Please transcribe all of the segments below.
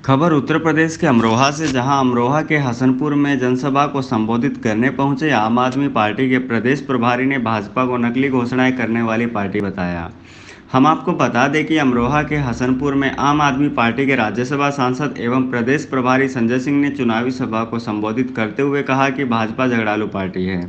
खबर उत्तर प्रदेश के अमरोहा से, जहां अमरोहा के हसनपुर में जनसभा को संबोधित करने पहुंचे आम आदमी पार्टी के प्रदेश प्रभारी ने भाजपा को नकली घोषणाएं करने वाली पार्टी बताया। हम आपको बता दें कि अमरोहा के हसनपुर में आम आदमी पार्टी के राज्यसभा सांसद एवं प्रदेश प्रभारी संजय सिंह ने चुनावी सभा को संबोधित करते हुए कहा कि भाजपा झगड़ालू पार्टी है,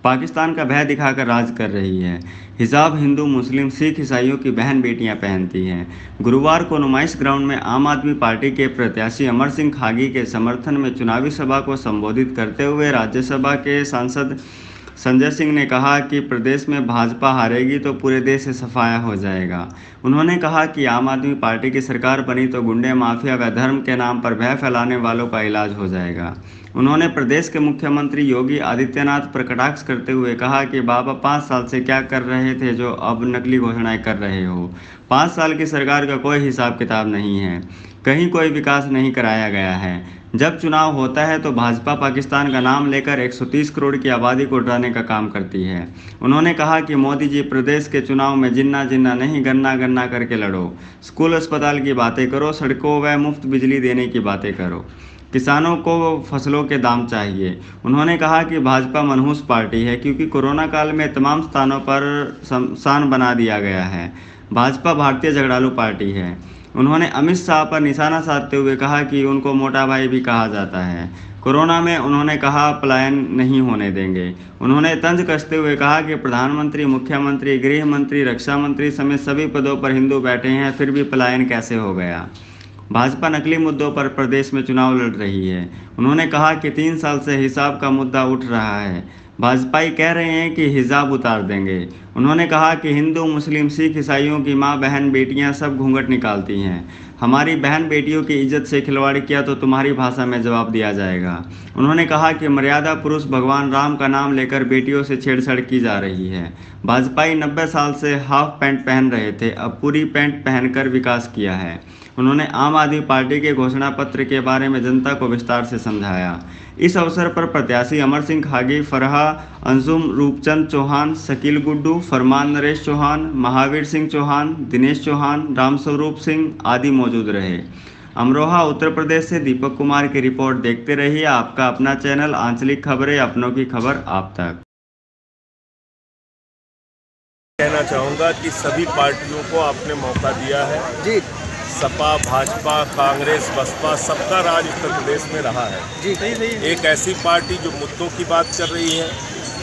पाकिस्तान का भय दिखाकर राज कर रही है। हिजाब हिंदू, मुस्लिम, सिख, ईसाइयों की बहन बेटियां पहनती हैं। गुरुवार को नुमाइश ग्राउंड में आम आदमी पार्टी के प्रत्याशी अमर सिंह खागी के समर्थन में चुनावी सभा को संबोधित करते हुए राज्यसभा के सांसद संजय सिंह ने कहा कि प्रदेश में भाजपा हारेगी तो पूरे देश से सफाया हो जाएगा। उन्होंने कहा कि आम आदमी पार्टी की सरकार बनी तो गुंडे, माफिया व धर्म के नाम पर भय फैलाने वालों का इलाज हो जाएगा। उन्होंने प्रदेश के मुख्यमंत्री योगी आदित्यनाथ पर कटाक्ष करते हुए कहा कि बाबा 5 साल से क्या कर रहे थे जो अब नकली घोषणाएं कर रहे हो। 5 साल की सरकार का कोई हिसाब किताब नहीं है, कहीं कोई विकास नहीं कराया गया है। जब चुनाव होता है तो भाजपा पाकिस्तान का नाम लेकर 130 करोड़ की आबादी को डराने का काम करती है। उन्होंने कहा कि मोदी जी, प्रदेश के चुनाव में जिन्ना जिन्ना नहीं, गन्ना गन्ना करके लड़ो। स्कूल अस्पताल की बातें करो, सड़कों व मुफ्त बिजली देने की बातें करो। किसानों को फसलों के दाम चाहिए। उन्होंने कहा कि भाजपा मनहूस पार्टी है क्योंकि कोरोना काल में तमाम स्थानों पर शमशान बना दिया गया है। भाजपा भारतीय झगड़ालू पार्टी है। उन्होंने अमित शाह पर निशाना साधते हुए कहा कि उनको मोटा भाई भी कहा जाता है। कोरोना में उन्होंने कहा पलायन नहीं होने देंगे। उन्होंने तंज कसते हुए कहा कि प्रधानमंत्री, मुख्यमंत्री, गृह मंत्री, रक्षा मंत्री समेत सभी पदों पर हिंदू बैठे हैं, फिर भी पलायन कैसे हो गया। भाजपा नकली मुद्दों पर प्रदेश में चुनाव लड़ रही है। उन्होंने कहा कि 3 साल से हिजाब का मुद्दा उठ रहा है। भाजपाई कह रहे हैं कि हिजाब उतार देंगे। उन्होंने कहा कि हिंदू, मुस्लिम, सिख, ईसाइयों की माँ, बहन, बेटियां सब घूंघट निकालती हैं। हमारी बहन बेटियों की इज्जत से खिलवाड़ किया तो तुम्हारी भाषा में जवाब दिया जाएगा। उन्होंने कहा कि मर्यादा पुरुष भगवान राम का नाम लेकर बेटियों से छेड़छाड़ की जा रही है। भाजपाई 90 साल से हाफ पैंट पहन रहे थे, अब पूरी पैंट पहनकर विकास किया है। उन्होंने आम आदमी पार्टी के घोषणा पत्र के बारे में जनता को विस्तार से समझाया। इस अवसर पर प्रत्याशी अमर सिंह खागी, फरहा, अंजुम, रूपचंद चौहान, शकील गुड्डू, फरमान नरेश चौहान, महावीर सिंह चौहान, दिनेश चौहान, रामस्वरूप सिंह आदि मौजूद रहे। अमरोहा उत्तर प्रदेश से दीपक कुमार की रिपोर्ट। देखते रहिए आपका अपना चैनल आंचलिक खबरें, अपनों की खबर आप तक। कहना चाहूँगा कि सभी पार्टियों को आपने मौका दिया है जी। सपा, भाजपा, कांग्रेस, बसपा, सबका राज उत्तर प्रदेश में रहा है जी। एक ऐसी पार्टी जो मुद्दों की बात कर रही है,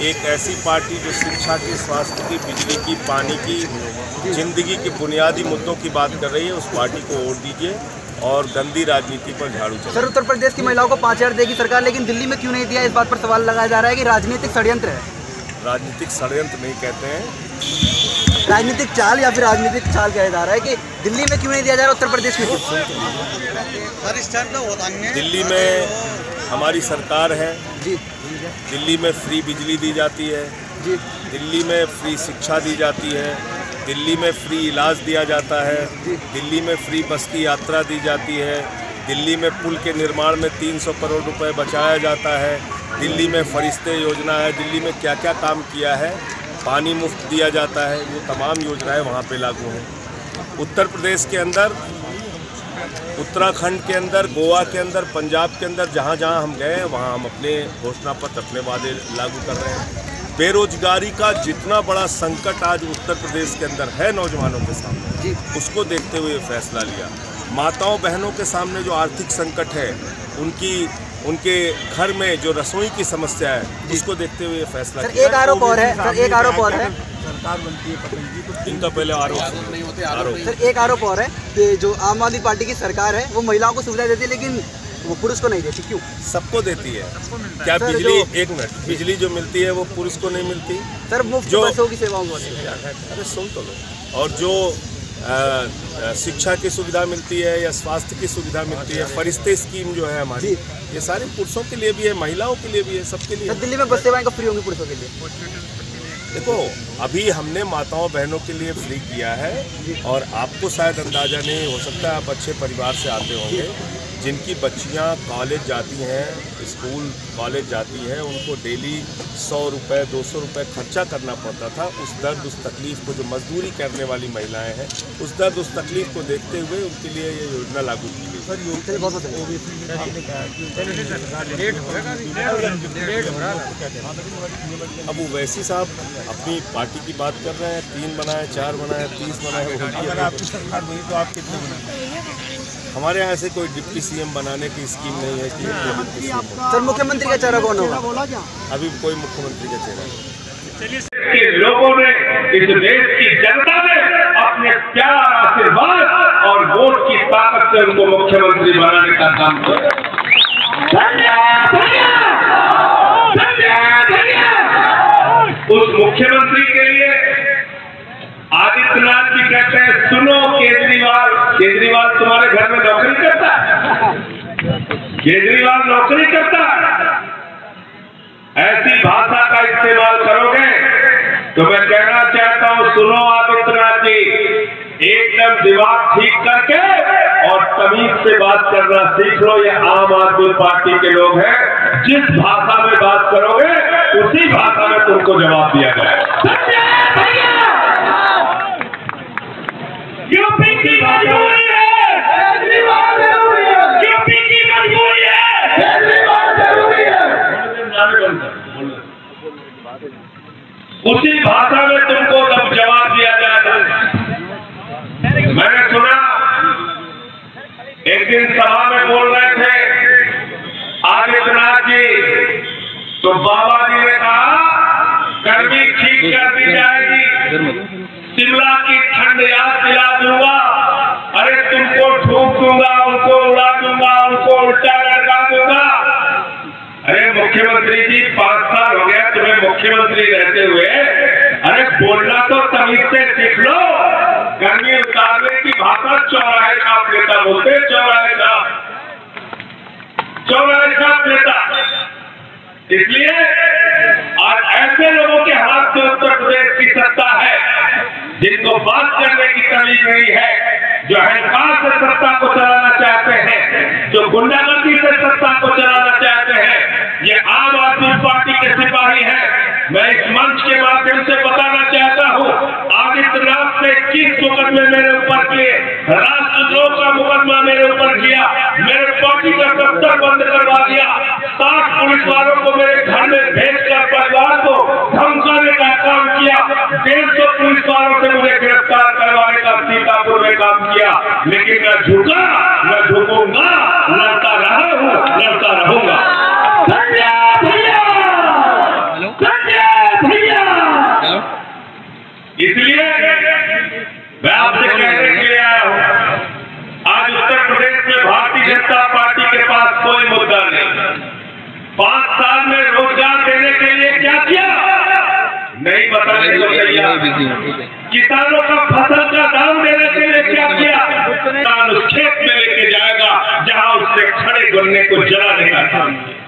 एक ऐसी पार्टी जो शिक्षा की, स्वास्थ्य की, बिजली की, पानी की, जिंदगी के बुनियादी मुद्दों की बात कर रही है, उस पार्टी को वोट दीजिए और गंदी राजनीति पर झाड़ू चलाइए। सर, उत्तर प्रदेश की महिलाओं को 5,000 देगी सरकार, लेकिन दिल्ली में क्यों नहीं दिया, इस बात पर सवाल लगाया जा रहा है कि राजनीतिक षड्यंत्र है। राजनीतिक षड्यंत्र नहीं कहते हैं, राजनीतिक चाल या फिर राजनीतिक चाल कहा जा रहा है कि दिल्ली में क्यों नहीं दिया जा रहा, उत्तर प्रदेश में। दिल्ली में हमारी सरकार है जी। दिल्ली में फ्री बिजली दी जाती है जी। दिल्ली में फ्री शिक्षा दी जाती है, दिल्ली में फ्री इलाज दिया जाता है, दिल्ली में फ्री बस की यात्रा दी जाती है, दिल्ली में पुल के निर्माण में 300 करोड़ रुपए बचाया जाता है, दिल्ली में फरिश्ते योजना है, दिल्ली में क्या क्या काम किया है, पानी मुफ्त दिया जाता है, वो तमाम योजनाएं वहाँ पे लागू हैं। उत्तर प्रदेश के अंदर, उत्तराखंड के अंदर, गोवा के अंदर, पंजाब के अंदर जहाँ जहाँ हम गए हैं वहाँ हम अपने घोषणा पत्र, अपने वादे लागू कर रहे हैं। बेरोजगारी का जितना बड़ा संकट आज उत्तर प्रदेश के अंदर है नौजवानों के सामने, उसको देखते हुए फैसला लिया। माताओं बहनों के सामने जो आर्थिक संकट है, उनके घर में जो रसोई की समस्या है, उसको देखते हुए फैसला किया। एक आरोप और है सर, एक आरोप और है, सरकार बनती है इनका पहले आरोप सर, एक आरोप और है कि जो आम आदमी पार्टी की सरकार है वो महिलाओं को सुविधा देती है लेकिन वो पुरुष को नहीं देती, क्यों? सबको देती है। क्या बिजली, एक मिनट, बिजली जो मिलती है वो पुरुष को नहीं मिलती सर, मुफ्त बसों की सेवाओं को। अरे सुन तो लो। और जो शिक्षा की सुविधा मिलती है या स्वास्थ्य की सुविधा मिलती है, फरिश्ते स्कीम जो है हमारी, ये सारे पुरुषों के लिए भी है, महिलाओं के लिए भी है, सबके लिए। दिल्ली में बस सेवाएं कब फ्री होंगी पुरुषों के लिए? देखो, अभी हमने माताओं बहनों के लिए फ्री किया है और आपको शायद अंदाज़ा नहीं हो सकता, आप अच्छे परिवार से आते होंगे, जिनकी बच्चियां कॉलेज जाती हैं, स्कूल कॉलेज जाती हैं, उनको डेली 100 रुपये 200 रुपये खर्चा करना पड़ता था। उस दर्द, उस तकलीफ़ को, जो मजदूरी करने वाली महिलाएं हैं, उस दर्द, उस तकलीफ़ को देखते हुए उनके लिए ये योजना लागू की गई। चलिए बहुत बहुत अब ओवैसी साहब अपनी पार्टी की बात कर रहे हैं, 3 बनाए, 4 बनाए, 30 बनाए। तो आप कितने बनाए? हमारे यहाँ ऐसे कोई डिप्टी सीएम बनाने की स्कीम नहीं है कि सर मुख्यमंत्री का चेहरा कौन होगा? अभी कोई मुख्यमंत्री का चेहरा नहीं। लोगों ने, इस देश की जनता ने अपने प्यार, आशीर्वाद और वोट की ताकत से उनको मुख्यमंत्री बनाने का काम किया। उस मुख्यमंत्री के लिए आदित्यनाथ जी कहते हैं, सुनो केजरीवाल, केजरीवाल तुम्हारे घर में नौकरी करता है, केजरीवाल नौकरी करता है। ऐसी भाषा का इस्तेमाल करोगे तो मैं कहना चाहता हूं, सुनो आदित्यनाथ जी, एकदम दिमाग ठीक करके और तमीज से बात करना सीख लो। ये आम आदमी पार्टी के लोग हैं, जिस भाषा में बात करोगे उसी भाषा में तुमको जवाब दिया जाएगा। यूपी की मजबूरी है, यूपी की मजबूरी है, उसी भाषा में तुमको तब जवाब दिया जाएगा। मैंने सुना एक दिन सभा में बोल रहे थे आदित्यनाथ जी, तो बाबा जी ने कहा गर्मी ठीक कर दी जाएगी, शिमला की ठंड याद दिला दूंगा, अरे तुमको ठूक दूंगा, उनको उड़ा दूंगा, उनको उल्टा लटका दूंगा। अरे मुख्यमंत्री जी 5 साल हो गया तुम्हें मुख्यमंत्री रहते हुए, अरे बोलना तो तमीज से सीख लो। गर्मी उतारने की भाषा चौराहे छाप लेता बोलते, चौराहे छाप लेता। इसलिए आज ऐसे लोगों के हाथ में उत्तर प्रदेश की सत्ता है जिनको बात करने की तमीज नहीं है, जो अहंकार से सत्ता को चलाना चाहते हैं, जो गुंडागर्दी से सत्ता को चलाना चाहते हैं। ये आम आदमी पार्टी के सिपाही हैं। मैं इस मंच के माध्यम से बताना चाहता हूं, आदित्यनाथ ने 21 मुकदमे मेरे ऊपर किए, राष्ट्रद्रोह का मुकदमा मेरे ऊपर किया, मेरे पार्टी का दफ्तर बंद करवा दिया, 60 पुलिस वालों को मेरे घर में भेजकर परिवार को धमकाने का काम किया, 150 पुलिस वालों से मुझे गिरफ्तार करवाने का सीतापुर में काम किया। लेकिन मैं झुका, मैं झुकूंगा, लड़ता रहा हूं, लड़ता रहूंगा। इसलिए मैं आपसे कहने के लिए आया हूं, आज उत्तर प्रदेश में भारतीय जनता पार्टी के पास कोई मुद्दा नहीं। 5 साल में रोजगार देने के लिए क्या किया नहीं बताने को तैयार। किसानों का फसल का दाम देने के लिए क्या किया? किसान उस खेत में लेके जाएगा जहां उससे खड़े गन्ने को जलाने का काम किया।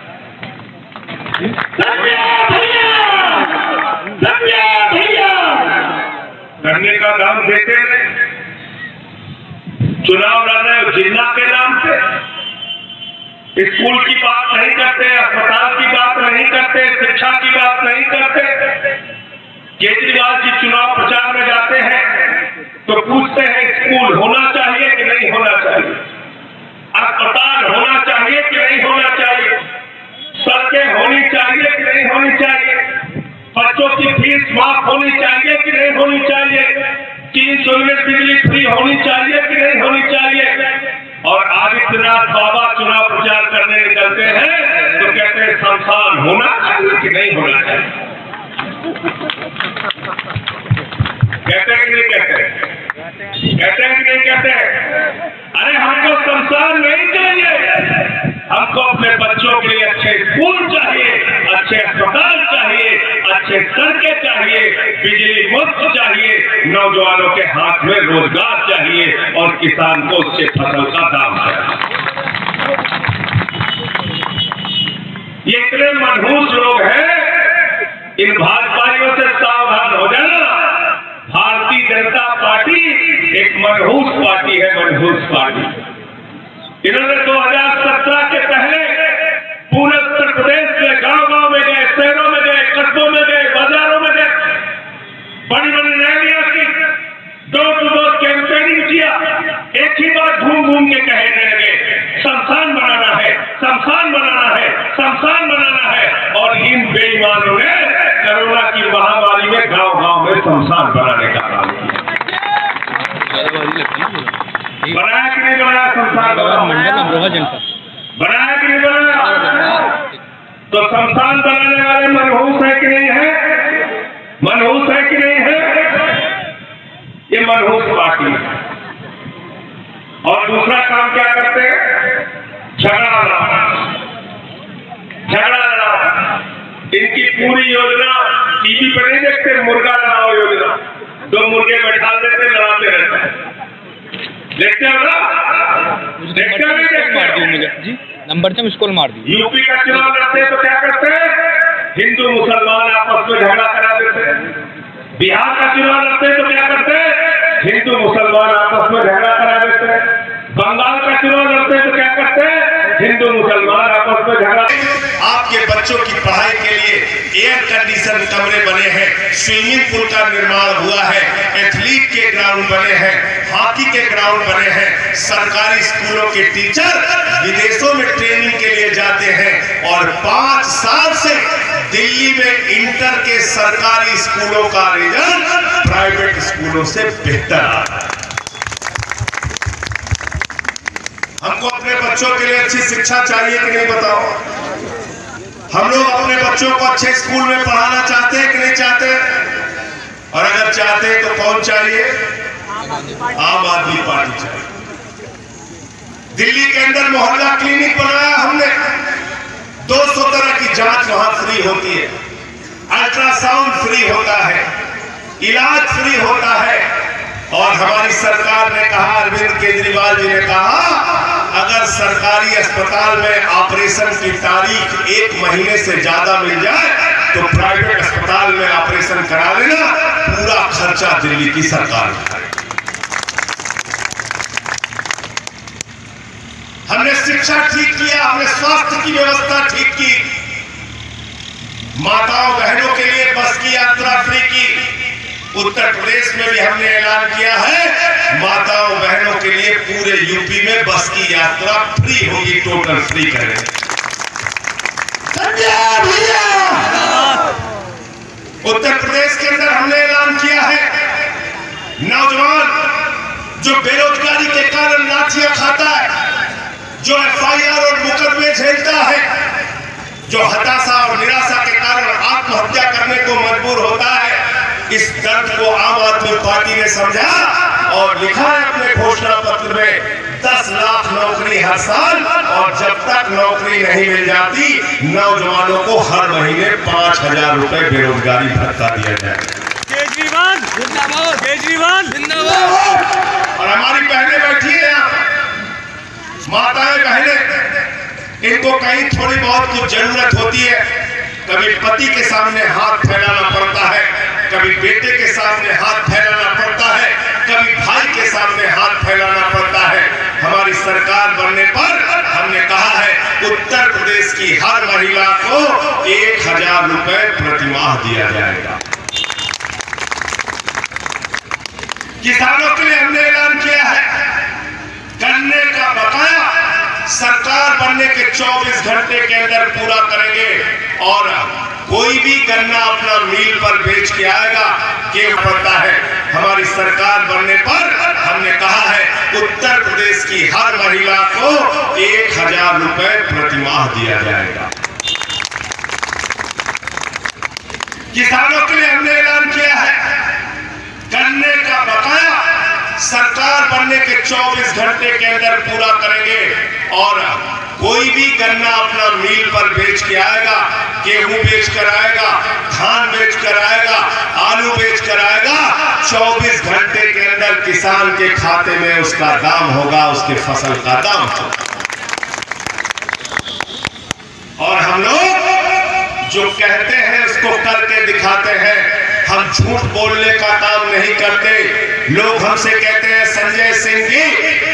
गन्ने का दाम देते हैं, चुनाव लड़ रहे जिला के नाम पे, स्कूल की बात नहीं करते, अस्पताल की बात नहीं करते, शिक्षा की बात नहीं करते। केजरीवाल जी चुनाव प्रचार में जाते हैं तो पूछते हैं स्कूल होना चाहिए कि नहीं होना चाहिए, अस्पताल होना चाहिए कि नहीं होना चाहिए, सड़कें होनी चाहिए कि नहीं होनी चाहिए, बच्चों की फीस माफ होनी चाहिए कि नहीं होनी चाहिए, 300 यूनिट बिजली फ्री होनी चाहिए कि नहीं होनी चाहिए। और आदित्यनाथ बाबा चुनाव प्रचार करने निकलते हैं तो कहते हैं शमशान होना चाहिए कि नहीं होना चाहिए। कहते हैं कि नहीं कहते? कहते हैं कि नहीं कहते? अरे हमको शमशान नहीं चाहिए, हमको अपने बच्चों के लिए अच्छे स्कूल चाहिए, अच्छे अस्पताल चाहिए, अच्छे सड़कें चाहिए, बिजली मुफ्त चाहिए, नौजवानों के हाथ में रोजगार चाहिए और किसान को उसके फसल का दाम चाहिए। ये इतने मनहूस लोग हैं, इन भाजपाइयों से सावधान हो जाना। भारतीय जनता पार्टी एक मनहूस पार्टी है, मनहूस पार्टी। इन्होंने 2017 के पहले पूरे उत्तर प्रदेश में गांव-गांव में गए, शहरों में गए, कस्बों में गए, बाजारों में गए, बड़ी बड़ी रैलियां की, डोर टू डोर कैंपेनिंग किया, एक ही बात घूम घूम के कहने लगे शमशान बनाना है और इन बेईमानों ने कोरोना की महामारी में गांव-गांव में शमशान बनाने का काम किया। बनाया कि नहीं बनाया शमशान? बनाया कि नहीं बनाया? तो शमशान बनाने वाले मनहूस है कि नहीं है? मनहूस है कि नहीं है? ये मनहूस पार्टी है। और दूसरा काम क्या करते हैं? झगड़ा लड़ाओ। इनकी पूरी योजना टीवी पर नहीं देखते, मुर्गा लड़ाओ योजना। 2 मुर्गे बैठा देते, लड़ाते रहते हैं। देखते हो ना? देखते हो नहीं देखते? नंबर से मिसकॉल मार दी। यूपी का चुनाव लड़ते हैं तो क्या करते हैं? हिंदू मुसलमान आपस में झगड़ा करा देते हैं। बिहार का चुनाव लड़ते हैं तो क्या करते हैं? हिंदू मुसलमान आपस में झगड़ा करा देते हैं। बंगाल का चुनाव लड़ते हैं तो क्या करते हैं? हिंदू मुसलमान आपस में झगड़ा। आपके बच्चों की पढ़ाई के लिए एयर कंडीशन कमरे बने हैं, स्विमिंग पूल का निर्माण हुआ है, एथलीट के ग्राउंड बने हैं, हॉकी के ग्राउंड बने हैं। सरकारी स्कूलों के टीचर विदेशों में ट्रेनिंग के लिए जाते हैं और 5 साल से दिल्ली में इंटर के सरकारी स्कूलों का रिजल्ट प्राइवेट स्कूलों से बेहतर आ रहा है। हमको अपने बच्चों के लिए अच्छी शिक्षा चाहिए कि नहीं, बताओ? हम लोग अपने बच्चों को अच्छे स्कूल में पढ़ाना चाहते हैं कि नहीं चाहते? और अगर चाहते हैं तो कौन चाहिए? आम आदमी पार्टी चाहिए। दिल्ली के अंदर मोहल्ला क्लिनिक बनाया हमने। 200 तरह की जांच वहां फ्री होती है, अल्ट्रासाउंड फ्री होता है, इलाज फ्री होता है। और हमारी सरकार ने कहा, अरविंद केजरीवाल जी ने कहा, अगर सरकारी अस्पताल में ऑपरेशन की तारीख 1 महीने से ज्यादा मिल जाए तो प्राइवेट अस्पताल में ऑपरेशन करा लेना, पूरा खर्चा दिल्ली की सरकार उठाए। हमने शिक्षा ठीक किया, हमने स्वास्थ्य की व्यवस्था ठीक की, माताओं बहनों के लिए बस की यात्रा फ्री की। उत्तर प्रदेश में भी हमने ऐलान किया है, माताओं बहनों के लिए पूरे यूपी में बस की यात्रा फ्री होगी, टोटल फ्री करेंगे। उत्तर प्रदेश के अंदर हमने ऐलान किया है, नौजवान जो बेरोजगारी के कारण लाठियां खाता है, जो FIR और मुकदमे झेलता है, जो हताशा और निराशा के कारण आत्महत्या करने को मजबूर होता है, इस दर्द को आम आदमी पार्टी ने समझा और लिखा है अपने घोषणा पत्र में 10 लाख नौकरी हर साल, और जब तक नौकरी नहीं मिल जाती नौजवानों को हर महीने 5,000 रुपए बेरोजगारी भत्ता दिया जाए। केजरीवाल जिंदाबाद, केजरीवाल जिंदाबाद। और हमारी बहनें बैठी है यहाँ, माताएं बहनें, इनको कहीं थोड़ी बहुत कुछ जरूरत होती है, कभी पति के सामने हाथ फैलाना पड़ता है, कभी बेटे के सामने हाथ फैलाना पड़ता है, कभी भाई के सामने हाथ फैलाना पड़ता है। हमारी सरकार बनने पर हमने कहा है उत्तर प्रदेश की हर महिला को 1,000 रुपए प्रतिमाह दिया जाएगा। किसानों के लिए हमने ऐलान किया है, गन्ने का बकाया सरकार बनने के 24 घंटे के अंदर पूरा करेंगे और कोई भी गन्ना अपना मिल पर बेच के आएगा केवल पड़ता है। हमारी सरकार बनने पर हमने कहा है उत्तर प्रदेश की हर महिला को 1,000 रुपए प्रतिमाह दिया जाएगा। किसानों के लिए हमने ऐलान किया है, गन्ने का बकाया सरकार बनने के 24 घंटे के अंदर पूरा करेंगे और कोई भी गन्ना अपना मिल पर बेच के आएगा, गेहूं बेच कर आएगा, धान बेच कर आएगा, आलू बेच कर आएगा, 24 घंटे के अंदर किसान के खाते में उसका दाम होगा, उसके फसल का दाम होगा। और हम लोग जो कहते हैं उसको करके दिखाते हैं, हम झूठ बोलने का काम नहीं करते। लोग हमसे कहते हैं संजय सिंह जी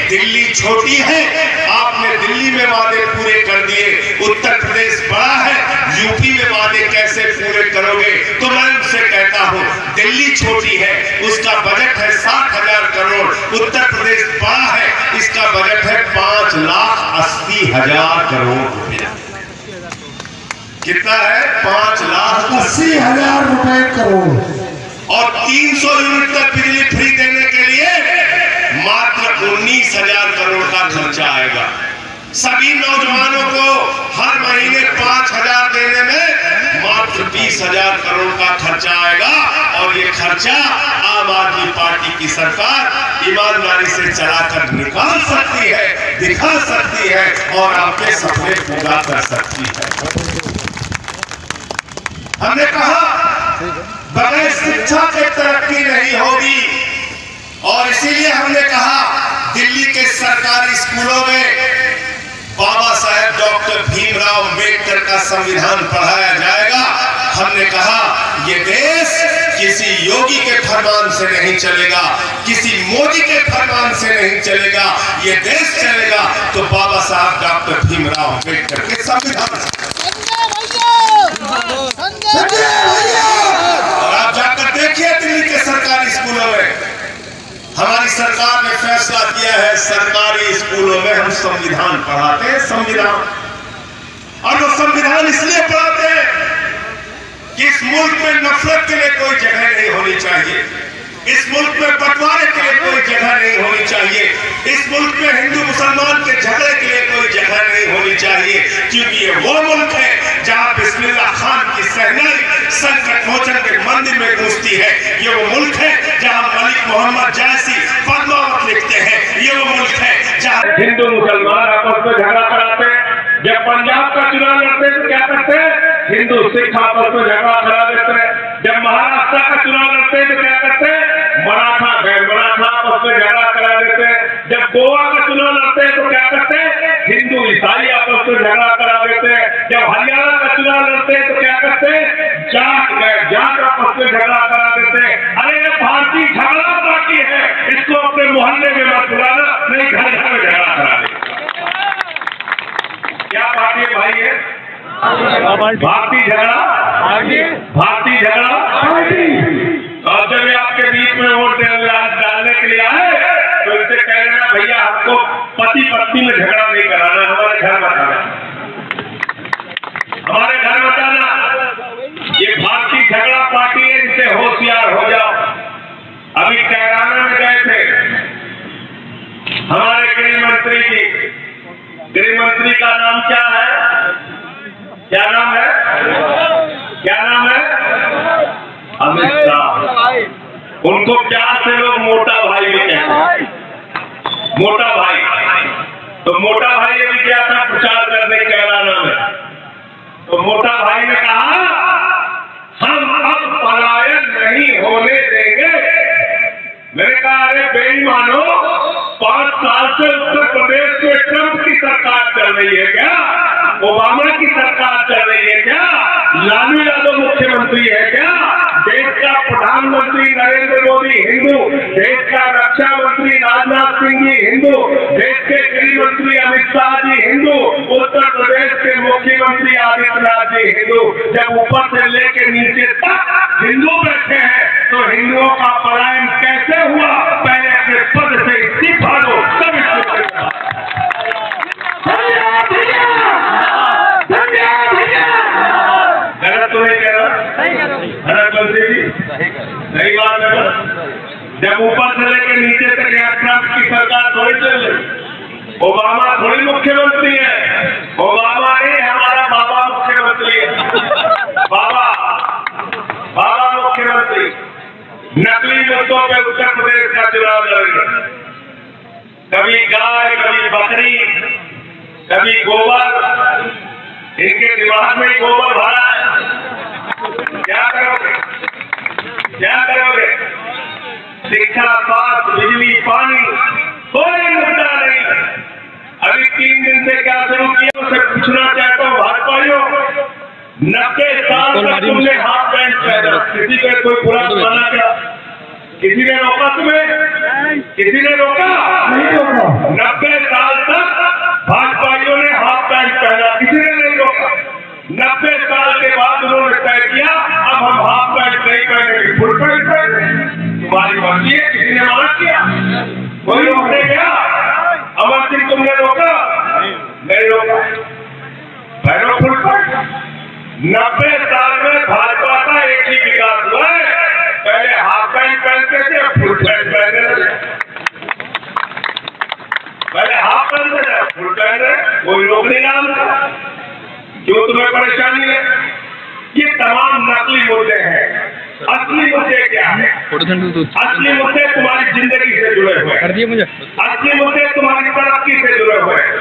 दिल्ली छोटी है, आपने दिल्ली में वादे पूरे कर दिए, उत्तर प्रदेश बड़ा है, यूपी में वादे कैसे पूरे करोगे? तो मैं उनसे कहता हूं दिल्ली छोटी है, उसका बजट है 60,000 करोड़, उत्तर प्रदेश बड़ा है, इसका बजट है 5,80,000 करोड़ रुपया। कितना है? 5,80,000 रुपए करोड़। और 300 यूनिट तक बिजली फ्री देने के लिए मात्र 19,000 करोड़ का खर्चा आएगा। सभी नौजवानों को हर महीने 5,000 देने में मात्र 20,000 करोड़ का खर्चा आएगा। और ये खर्चा आम आदमी पार्टी की सरकार ईमानदारी से चलाकर निकाल सकती है, दिखा सकती है और आपके सपने पूरा कर सकती है। हमने कहा बगैर शिक्षा के तरक्की नहीं होगी और इसीलिए हमने कहा दिल्ली के सरकारी स्कूलों में बाबा साहेब डॉक्टर भीमराव अंबेडकर का संविधान पढ़ाया जाएगा। हमने कहा ये देश किसी योगी के फरमान से नहीं चलेगा, किसी मोदी के फरमान से नहीं चलेगा। ये देश चलेगा तो बाबा साहब डॉक्टर भीमराव अंबेडकर के संविधान से। और आप जाकर देखिए दिल्ली के सरकारी स्कूलों में हमारी सरकार ने फैसला किया है, सरकारी स्कूलों में हम संविधान पढ़ाते हैं। संविधान, और वो संविधान इसलिए पढ़ाते हैं कि इस मुल्क में नफरत के लिए कोई जगह नहीं होनी चाहिए, इस मुल्क में बंटवारे के लिए कोई जगह नहीं होनी चाहिए, इस मुल्क में हिंदू मुसलमान के झगड़े के लिए कोई जगह नहीं होनी चाहिए। क्योंकि ये वो मुल्क है जहां बिस्मिल्लाह खान की सहनाई संकट मोचन के मंदिर में गूंजती है। ये वो मुल्क है जहां मलिक मोहम्मद जैसी पद्मावत लिखते हैं। ये वो मुल्क है जहां हिंदू मुसलमान आपस में झगड़ा कराते हैं। जब पंजाब का चुनाव लड़ते तो क्या करते हैं? हिंदू सिख आपस में झगड़ा करा देते हैं। जब महाराष्ट्र का चुनाव लड़ते तो क्या करते हैं? मराठा गैर मराठा आपस में झगड़ा करा देते हैं। जब गोवा का चुनाव लड़ते हैं तो क्या करते हैं? हिंदू ईसाई आपस में झगड़ा करा देते हैं। जब हरियाणा का चुनाव लड़ते हैं तो क्या करते हैं? जाट गैर जाट आपस में झगड़ा करा देते हैं। अरे ये भारतीय झगड़ा पार्टी है, इसको अपने मोहल्ले में मत बुलाना, नहीं घर घर में झगड़ा करा दे। क्या पार्टी है भाई? है भारतीय झगड़ा, भारतीय झगड़ा। और जब आपके बीच में वोट डालने के लिए आए तो इनसे कह देना भैया हमको पति पत्नी में झगड़ा नहीं कराना, हमारे घर मत आना, हमारे घर मत आना। ये भारतीय झगड़ा पार्टी है, इनसे होशियार हो जाओ। अभी कैराना में गए थे हमारे गृह मंत्री जी, गृह मंत्री का नाम क्या है? क्या नाम है? क्या नाम है? अमित शाह। उनको प्यार से लोग मोटा भाई भी कहते हैं, मोटा भाई। तो मोटा भाई ने क्या था प्रचार करने कैराना में, तो मोटा भाई ने कहा हम अब पलायन नहीं होने देंगे। मैंने कहा अरे बेईमानो, 5 साल से उत्तर प्रदेश में ट्रंप की सरकार चल रही है क्या? ओबामा की सरकार चल रही है क्या? लालू यादव मुख्यमंत्री है क्या? देश का प्रधानमंत्री नरेंद्र मोदी हिंदू, देश का रक्षा मंत्री राजनाथ सिंह जी हिंदू, देश के गृह मंत्री अमित शाह जी हिंदू, उत्तर प्रदेश के मुख्यमंत्री आदित्यनाथ जी हिंदू। जब ऊपर से लेकर नीचे तक हिंदू बैठे हैं तो हिंदुओं का पलायन कैसे हुआ? पहले अपने पद से इस्तीफा दो, तब गलत तो नहीं कह रहा, गलत मंत्री जी सही बात है। जब ऊपर से लेकर नीचे तक ट्रंप की सरकार थोड़ी चल रही, ओबामा थोड़ी मुख्यमंत्री है, ओबामा ही हमारा बाबा मुख्यमंत्री है। बाबा मुख्यमंत्री नकली मुद्दों पे उत्तर प्रदेश का चुनाव लड़ेंगे। कभी गाय, कभी बकरी, कभी गोबर, इनके दिमाग में गोबर भरा है। क्या करोगे? क्या करोगे? शिक्षा, स्वास्थ्य, बिजली, पानी, कोई मुद्दा नहीं। अभी 3 दिन से क्या शुरू किया उसे पूछना चाहता हूँ भाजपाइयों, 90 साल तक तुमने हाफ पैंट पहना, किसी को कोई बुरा माना क्या? किसी ने रोका तुम्हें? किसी ने रोका? नहीं रोका। 90 साल तक भाजपाइयों ने हाफ पैंट पहना, किसी ने नहीं रोका। 90 साल के बाद उन्होंने तय किया अब हम हाफ पैंट नहीं पहनेंगे, फुल पैंट पहनेंगे। तुम्हारी मर्जी है, किसी ने मना किया? कोई रोकने गया? अमर सिंह तुमने रोका? नहीं रोका। पहनो फुल पैंट। 90 साल में भाजपा का एक ही विकास हुआ है, पहले हाफ पैंट पहनते थे, फुल पैंट पहनते थे। पहले हाफ पहनते थे, फुल पैंट है, कोई रोक नहीं रहा। क्यों तुम्हें परेशानी है? ये तमाम नकली मुद्दे हैं। असली मुद्दे क्या है? असली मुद्दे तुम्हारी जिंदगी से जुड़े हुए हैं। असली मुद्दे तुम्हारी तरक्की से जुड़े हुए हैं।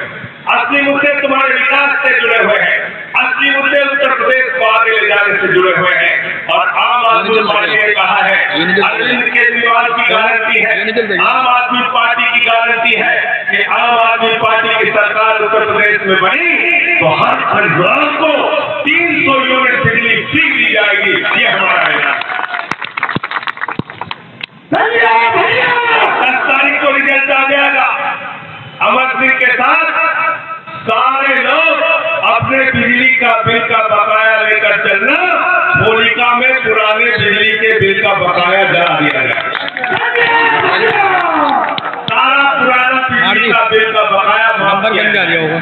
असली मुद्दे तुम्हारे विकास से जुड़े हुए हैं। असली मुद्दे उत्तर प्रदेश को आगे ले जाने से जुड़े हुए हैं। और आम आदमी पार्टी ने कहा है, अरविंद केजरीवाल की गारंटी है, आम आदमी पार्टी की गारंटी है कि आम आदमी पार्टी की सरकार उत्तर प्रदेश में बनी तो हर परिवार को 300 यूनिट बिजली फ्री दी जाएगी। ये हमारा ऐलान। 10 तारीख को रिजल्ट आ जाएगा। अमर सिंह के साथ सारे लोग अपने बिजली का बिल का बकाया लेकर चलना, होलिका में पुराने बिजली के बिल का बकाया जला दिया जाएगा। सारा पुराना बिजली का बिल का बकाया माफ किया जाएगा।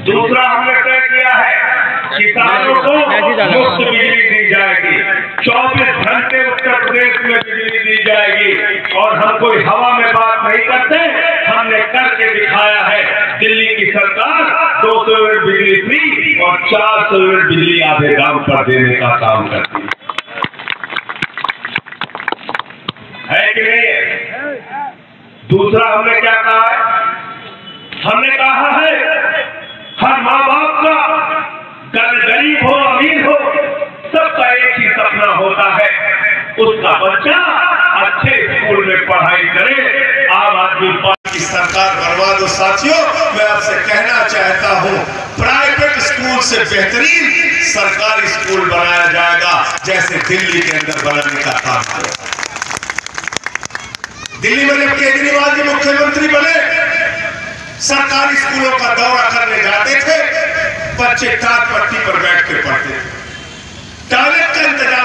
दूसरा हमने तय किया है, किसानों को मुफ्त बिजली दी जाएगी। 24 घंटे उत्तर प्रदेश में बिजली दी जाएगी। और हम कोई हवा में बात नहीं करते, हमने करके दिखाया है। दिल्ली की सरकार 200 यूनिट बिजली फ्री और 400 यूनिट बिजली आधे दाम पर देने का काम करती है कि नहीं? दूसरा हमने क्या कहा है? हमने कहा है हर माँ बाप का, गरीब हो अमीर हो, सबका एक ही सपना होता है, उसका बच्चा अच्छे स्कूल में पढ़ाई करे। आम आदमी पार्टी की सरकार बनवा दो। साथियों, मैं आपसे कहना चाहता हूं, प्राइवेट स्कूल से बेहतरीन सरकारी स्कूल बनाया जाएगा, जैसे दिल्ली के अंदर बनाने का काम किया। दिल्ली में जब केजरीवाल जी मुख्यमंत्री बने, सरकारी स्कूलों का दौरा करने जाते थे, बच्चे टाट पट्टी पर बैठ के पढ़ते थे। टॉयलेट का इंतजाम